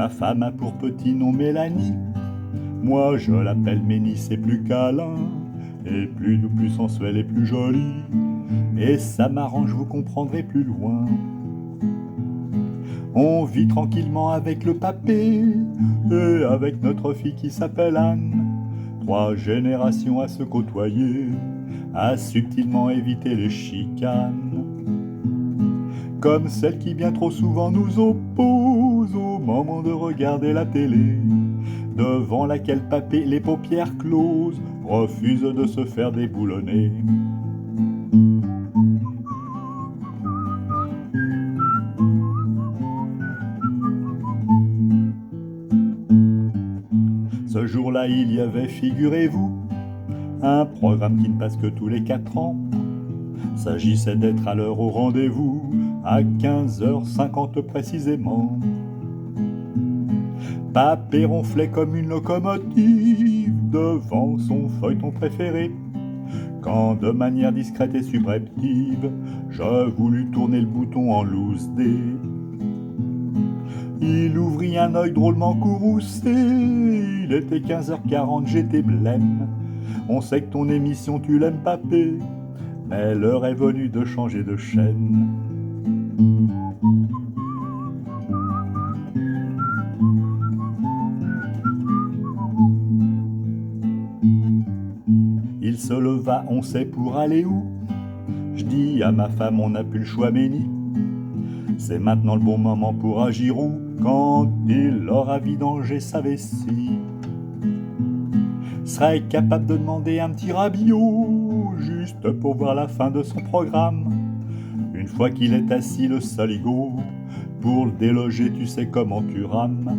Ma femme a pour petit nom Mélanie. Moi je l'appelle Ménie, c'est plus câlin, et plus doux, plus sensuel et plus joli. Et ça m'arrange, vous comprendrez plus loin. On vit tranquillement avec le papé, et avec notre fille qui s'appelle Anne. 3 générations à se côtoyer, à subtilement éviter les chicanes. Comme celle qui bien trop souvent nous oppose au moment de regarder la télé, devant laquelle papé, les paupières closes, refuse de se faire déboulonner. Ce jour-là, il y avait, figurez-vous, un programme qui ne passe que tous les 4 ans. S'agissait d'être à l'heure au rendez-vous, à 15h50 précisément. Papé ronflait comme une locomotive devant son feuilleton préféré, quand de manière discrète et subreptive, je voulus tourner le bouton en loose dé. Il ouvrit un œil drôlement courroucé, il était 15h40, j'étais blême. On sait que ton émission tu l'aimes papé, mais l'heure est venue de changer de chaîne. Il se leva, on sait pour aller où. Je dis à ma femme, on n'a plus le choix Ménie. C'est maintenant le bon moment pour agir où, quand il aura vidangé sa vessie. Serait capable de demander un petit rabiot, juste pour voir la fin de son programme. Une fois qu'il est assis le saligo, pour le déloger tu sais comment tu rames.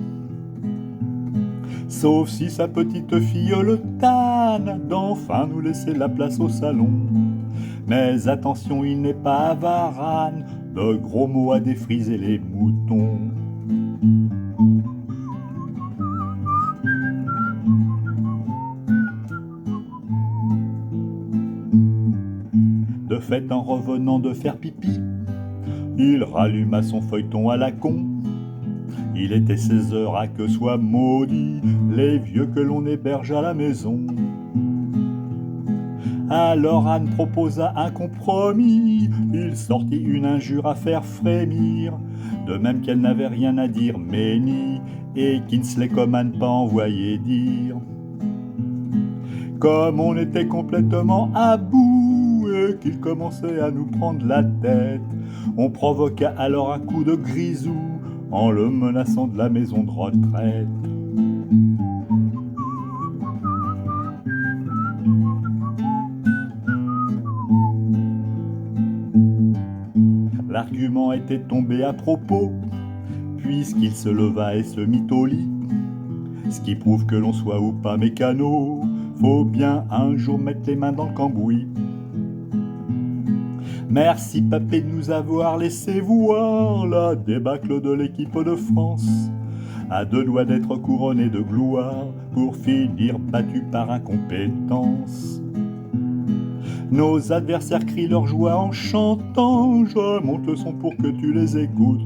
Sauf si sa petite fille le tanne d'enfin nous laisser la place au salon. Mais attention, il n'est pas avare, de gros mots à défriser les moutons. De fait, en revenant de faire pipi, il ralluma son feuilleton à la con. Il était 16h, à que soit maudit les vieux que l'on héberge à la maison. Alors Anne proposa un compromis, il sortit une injure à faire frémir, de même qu'elle n'avait rien à dire Ménie, et Kinsley comme à ne pas envoyer dire. Comme on était complètement à bout et qu'il commençait à nous prendre la tête, on provoqua alors un coup de grisou en le menaçant de la maison de retraite. L'argument était tombé à propos, puisqu'il se leva et se mit au lit. Ce qui prouve que l'on soit ou pas mécano, faut bien un jour mettre les mains dans le cambouis. Merci papé de nous avoir laissé voir la débâcle de l'équipe de France, à 2 doigts d'être couronné de gloire, pour finir battu par incompétence. Nos adversaires crient leur joie en chantant, je monte le son pour que tu les écoutes.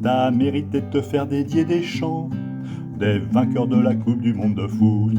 T'as mérité de te faire dédier des chants, des vainqueurs de la Coupe du Monde de foot.